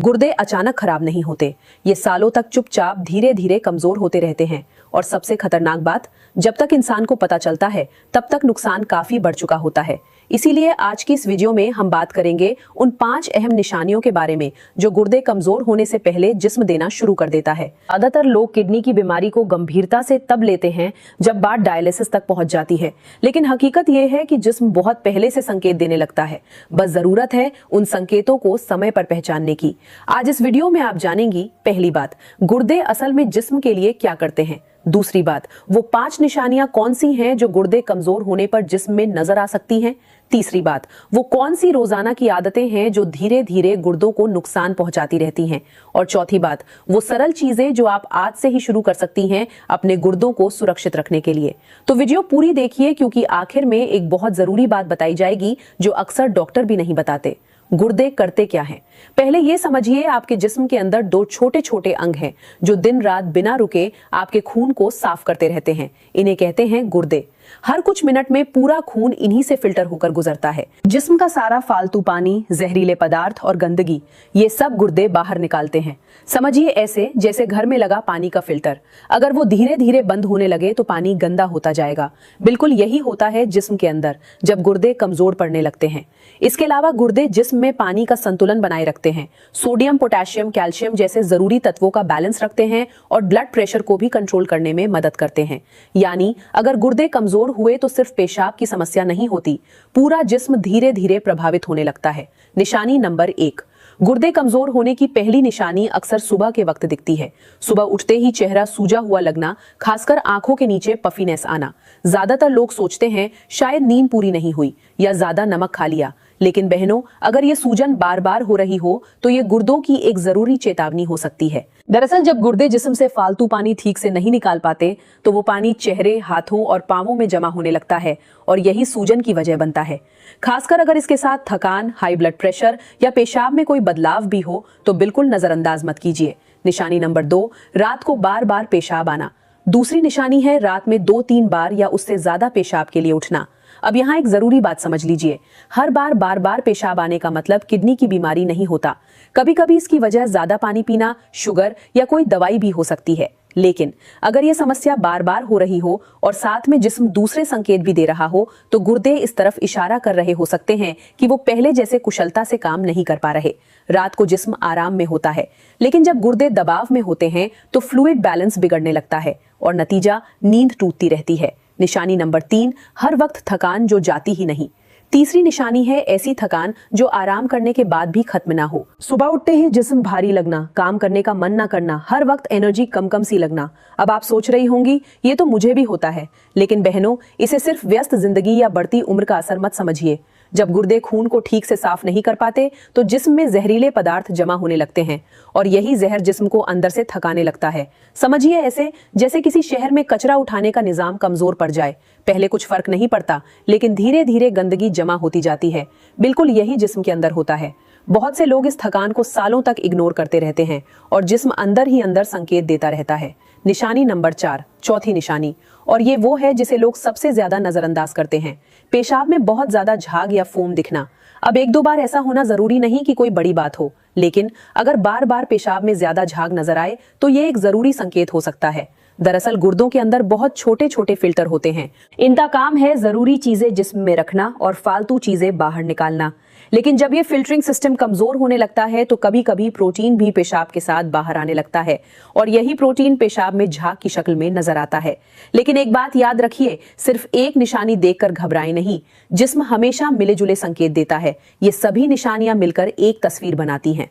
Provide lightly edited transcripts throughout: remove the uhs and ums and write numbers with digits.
गुर्दे अचानक खराब नहीं होते, ये सालों तक चुपचाप धीरे धीरे कमजोर होते रहते हैं। और सबसे खतरनाक बात, जब तक इंसान को पता चलता है तब तक नुकसान काफी बढ़ चुका होता है। इसीलिए आज की इस वीडियो में हम बात करेंगे उन 5 अहम निशानियों के बारे में जो गुर्दे कमजोर होने से पहले जिस्म देना शुरू कर देता है। ज्यादातर लोग किडनी की बीमारी को गंभीरता से तब लेते हैं जब बात डायलिसिस तक पहुंच जाती है, लेकिन हकीकत यह है कि जिस्म बहुत पहले से संकेत देने लगता है। बस जरूरत है उन संकेतों को समय पर पहचानने की। आज इस वीडियो में आप जानेंगी, पहली बात, गुर्दे असल में जिस्म के लिए क्या करते हैं। दूसरी बात, वो 5 निशानियां कौन सी हैं जो गुर्दे कमजोर होने पर जिस्म में नजर आ सकती हैं। तीसरी बात, वो कौन सी रोजाना की आदतें हैं जो धीरे धीरे गुर्दों को नुकसान पहुंचाती रहती हैं। और चौथी बात, वो सरल चीजें जो आप आज से ही शुरू कर सकती हैं अपने गुर्दों को सुरक्षित रखने के लिए। तो वीडियो पूरी देखिए, क्योंकि आखिर में एक बहुत जरूरी बात बताई जाएगी जो अक्सर डॉक्टर भी नहीं बताते। गुर्दे करते क्या हैं? पहले ये समझिए, आपके जिस्म के अंदर 2 छोटे छोटे अंग हैं जो दिन रात बिना रुके आपके खून को साफ करते रहते हैं। इन्हें कहते हैं गुर्दे। हर कुछ मिनट में पूरा खून इन्हीं से फिल्टर होकर गुजरता है। जिस्म का सारा फालतू पानी, जहरीले पदार्थ और गंदगी, ये सब गुर्दे बाहर निकालते हैं। समझिए ऐसे जैसे घर में लगा पानी का फिल्टर, अगर वो धीरे धीरे बंद होने लगे तो पानी गंदा होता जाएगा। बिल्कुल यही होता है जिस्म के अंदर जब गुर्दे कमजोर पड़ने लगते हैं। इसके अलावा गुर्दे जिस्म में पानी का संतुलन बनाए रखते हैं, सोडियम, पोटेशियम, कैल्शियम जैसे जरूरी तत्वों का बैलेंस रखते हैं और ब्लड प्रेशर को भी कंट्रोल करने में मदद करते हैं। यानी अगर गुर्दे कमजोर हुए तो सिर्फ पेशाब की समस्या नहीं होती, पूरा जिस्म धीरे धीरे प्रभावित होने लगता है। निशानी नंबर 1, गुर्दे कमजोर होने की पहली निशानी अक्सर सुबह के वक्त दिखती है। सुबह उठते ही चेहरा सूजा हुआ लगना, खासकर आंखों के नीचे पफीनेस आना। ज्यादातर लोग सोचते हैं शायद नींद पूरी नहीं हुई या ज्यादा नमक खा लिया, लेकिन बहनों, अगर ये सूजन बार बार हो रही हो तो ये गुर्दों की एक जरूरी चेतावनी हो सकती है। दरअसल जब गुर्दे जिस्म से फालतू पानी ठीक से नहीं निकाल पाते तो वो पानी चेहरे, हाथों और पांवों में जमा होने लगता है और यही सूजन की वजह बनता है। खासकर अगर इसके साथ थकान, हाई ब्लड प्रेशर या पेशाब में कोई बदलाव भी हो तो बिल्कुल नजरअंदाज मत कीजिए। निशानी नंबर 2, रात को बार बार पेशाब आना। दूसरी निशानी है रात में 2-3 बार या उससे ज्यादा पेशाब के लिए उठना। अब यहाँ एक जरूरी बात समझ लीजिए, हर बार बार बार पेशाब आने का मतलब किडनी की बीमारी नहीं होता। कभी कभी इसकी वजह ज्यादा पानी पीना, शुगर या कोई दवाई भी हो सकती है। लेकिन अगर ये समस्या बार बार हो रही हो और साथ में जिस्म दूसरे संकेत भी दे रहा हो तो गुर्दे इस तरफ इशारा कर रहे हो सकते हैं कि वो पहले जैसे कुशलता से काम नहीं कर पा रहे। रात को जिस्म आराम में होता है, लेकिन जब गुर्दे दबाव में होते हैं तो फ्लूइड बैलेंस बिगड़ने लगता है और नतीजा नींद टूटती रहती है। निशानी नंबर 3, हर वक्त थकान जो जाती ही नहीं। तीसरी निशानी है ऐसी थकान जो आराम करने के बाद भी खत्म ना हो। सुबह उठते ही जिस्म भारी लगना, काम करने का मन ना करना, हर वक्त एनर्जी कम कम सी लगना। अब आप सोच रही होंगी ये तो मुझे भी होता है, लेकिन बहनों, इसे सिर्फ व्यस्त जिंदगी या बढ़ती उम्र का असर मत समझिए। जब गुर्दे खून को ठीक से साफ नहीं कर पाते तो जिस्म में जहरीले पदार्थ जमा होने लगते हैं और यही जहर जिस्म को अंदर से थकाने लगता है। समझिए ऐसे जैसे किसी शहर में कचरा उठाने का निजाम कमजोर पड़ जाए। पहले कुछ फर्क नहीं पड़ता, लेकिन धीरे धीरे गंदगी जमा होती जाती है। बिल्कुल यही जिस्म के अंदर होता है। बहुत से लोग इस थकान को सालों तक इग्नोर करते रहते हैं और जिस्म अंदर ही अंदर संकेत देता रहता है। निशानी नंबर 4, चौथी निशानी, और ये वो है जिसे लोग सबसे ज्यादा नजरअंदाज करते हैं। पेशाब में बहुत ज्यादा झाग या फोम दिखना। अब 1-2 बार ऐसा होना जरूरी नहीं कि कोई बड़ी बात हो, लेकिन अगर बार बार पेशाब में ज्यादा झाग नजर आए तो ये एक जरूरी संकेत हो सकता है। दरअसल गुर्दों के अंदर बहुत छोटे छोटे फिल्टर होते हैं। इनका काम है जरूरी चीजें जिस्म में रखना और फालतू चीजें बाहर निकालना। लेकिन जब ये फिल्टरिंग सिस्टम कमजोर होने लगता है तो कभी कभी प्रोटीन भी पेशाब के साथ बाहर आने लगता है और यही प्रोटीन पेशाब में झाग की शक्ल में नजर आता है। लेकिन एक बात याद रखिए, सिर्फ एक निशानी देखकर घबराएं नहीं। जिस्म हमेशा मिले जुले संकेत देता है। ये सभी निशानियां मिलकर एक तस्वीर बनाती हैं।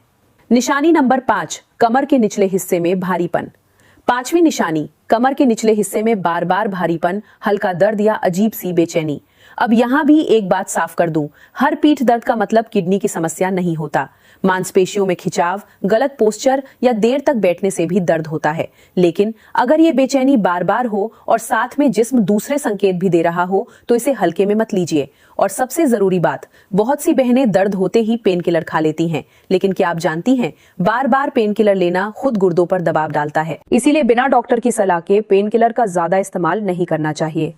निशानी नंबर 5, कमर के निचले हिस्से में भारीपन। 5वीं निशानी, कमर के निचले हिस्से में बार बार भारीपन, हल्का दर्द या अजीब सी बेचैनी। अब यहाँ भी एक बात साफ कर दूं, हर पीठ दर्द का मतलब किडनी की समस्या नहीं होता। मांसपेशियों में खिंचाव, गलत पोस्चर या देर तक बैठने से भी दर्द होता है। लेकिन अगर ये बेचैनी बार बार हो और साथ में जिस्म दूसरे संकेत भी दे रहा हो तो इसे हल्के में मत लीजिए। और सबसे जरूरी बात, बहुत सी बहनें दर्द होते ही पेन किलर खा लेती हैं, लेकिन क्या आप जानती हैं, बार बार पेन किलर लेना खुद गुर्दों पर दबाव डालता है। इसीलिए बिना डॉक्टर की सलाह के पेन किलर का ज्यादा इस्तेमाल नहीं करना चाहिए।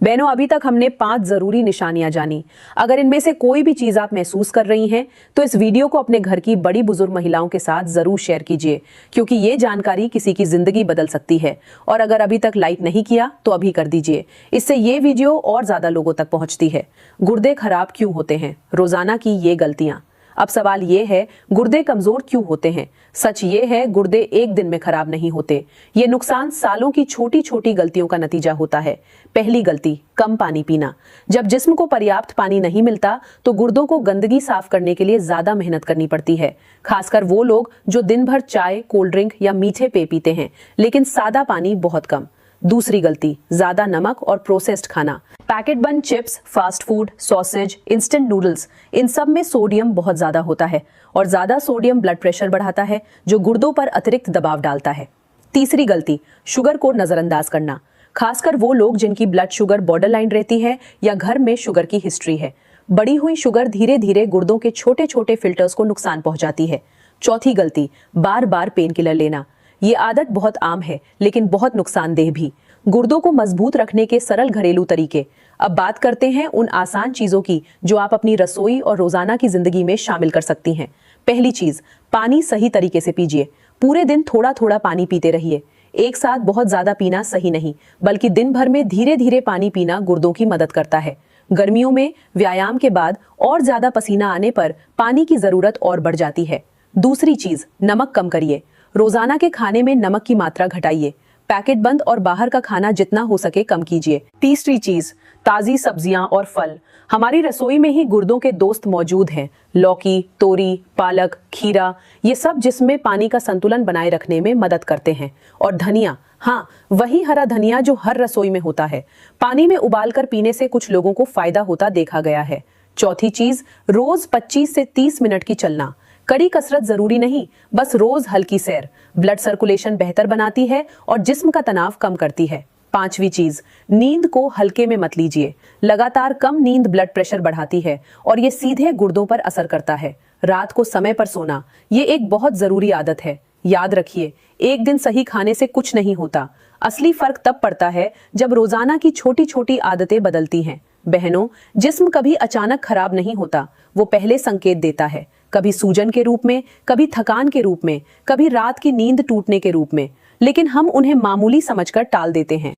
बहनों, अभी तक हमने 5 जरूरी निशानियां जानी। अगर इनमें से कोई भी चीज आप महसूस कर रही हैं तो इस वीडियो को अपने घर की बड़ी बुजुर्ग महिलाओं के साथ जरूर शेयर कीजिए, क्योंकि ये जानकारी किसी की जिंदगी बदल सकती है। और अगर अभी तक लाइक नहीं किया तो अभी कर दीजिए, इससे ये वीडियो और ज्यादा लोगों तक पहुंचती है। गुर्दे खराब क्यों होते हैं? रोजाना की ये गलतियां। अब सवाल ये है, गुर्दे कमजोर क्यों होते हैं? सच ये है, गुर्दे एक दिन में खराब नहीं होते। ये नुकसान सालों की छोटी छोटी गलतियों का नतीजा होता है। पहली गलती, कम पानी पीना। जब जिस्म को पर्याप्त पानी नहीं मिलता तो गुर्दों को गंदगी साफ करने के लिए ज्यादा मेहनत करनी पड़ती है। खासकर वो लोग जो दिन भर चाय, कोल्ड ड्रिंक या मीठे पेय पीते हैं, लेकिन सादा पानी बहुत कम। दूसरी गलती, ज्यादा नमक और प्रोसेस्ड खाना। पैकेट बंद chips, fast food, sausage, instant noodles, इन सब में सोडियम बहुत ज्यादा होता है और ज्यादा सोडियम ब्लड प्रेशर बढ़ाता है, जो गुर्दों पर अतिरिक्त दबाव डालता है। तीसरी गलती, शुगर को नजरअंदाज करना। खासकर वो लोग जिनकी ब्लड शुगर बॉर्डर लाइन रहती है या घर में शुगर की हिस्ट्री है। बढ़ी हुई शुगर धीरे धीरे गुर्दों के छोटे छोटे फिल्टर्स को नुकसान पहुंचाती है। चौथी गलती, बार बार पेन किलर लेना। ये आदत बहुत आम है लेकिन बहुत नुकसानदेह भी। गुर्दों को मजबूत रखने के सरल घरेलू तरीके। अब बात करते हैं उन आसान चीजों की जो आप अपनी रसोई और रोजाना की जिंदगी में शामिल कर सकती हैं। पहली चीज, पानी सही तरीके से पीजिए। पूरे दिन थोड़ा थोड़ा पानी पीते रहिए। एक साथ बहुत ज्यादा पीना सही नहीं, बल्कि दिन भर में धीरे धीरे पानी पीना गुर्दों की मदद करता है। गर्मियों में व्यायाम के बाद और ज्यादा पसीना आने पर पानी की जरूरत और बढ़ जाती है। दूसरी चीज, नमक कम करिए। रोजाना के खाने में नमक की मात्रा घटाइए। पैकेट बंद और बाहर का खाना जितना हो सके कम कीजिए। तीसरी चीज, ताजी सब्जियां और फल। हमारी रसोई में ही गुर्दों के दोस्त मौजूद हैं। लौकी, तोरी, पालक, खीरा, ये सब जिसमें पानी का संतुलन बनाए रखने में मदद करते हैं। और धनिया, हाँ, वही हरा धनिया जो हर रसोई में होता है। पानी में उबालकर पीने से कुछ लोगों को फायदा होता देखा गया है। चौथी चीज, रोज 25 से 30 मिनट की चलना। कड़ी कसरत जरूरी नहीं, बस रोज हल्की सैर ब्लड सर्कुलेशन बेहतर बनाती है और जिस्म का तनाव कम करती है। पांचवी चीज, नींद को हल्के में मत लीजिए। लगातार कम नींद ब्लड प्रेशर बढ़ाती है और ये सीधे गुर्दों पर असर करता है। रात को समय पर सोना, ये एक बहुत जरूरी आदत है। याद रखिए, एक दिन सही खाने से कुछ नहीं होता। असली फर्क तब पड़ता है जब रोजाना की छोटी छोटी आदतें बदलती हैं। बहनों, जिस्म कभी अचानक खराब नहीं होता, वो पहले संकेत देता है। कभी सूजन के रूप में, कभी थकान के रूप में, कभी रात की नींद टूटने के रूप में, लेकिन हम उन्हें मामूली समझकर टाल देते हैं।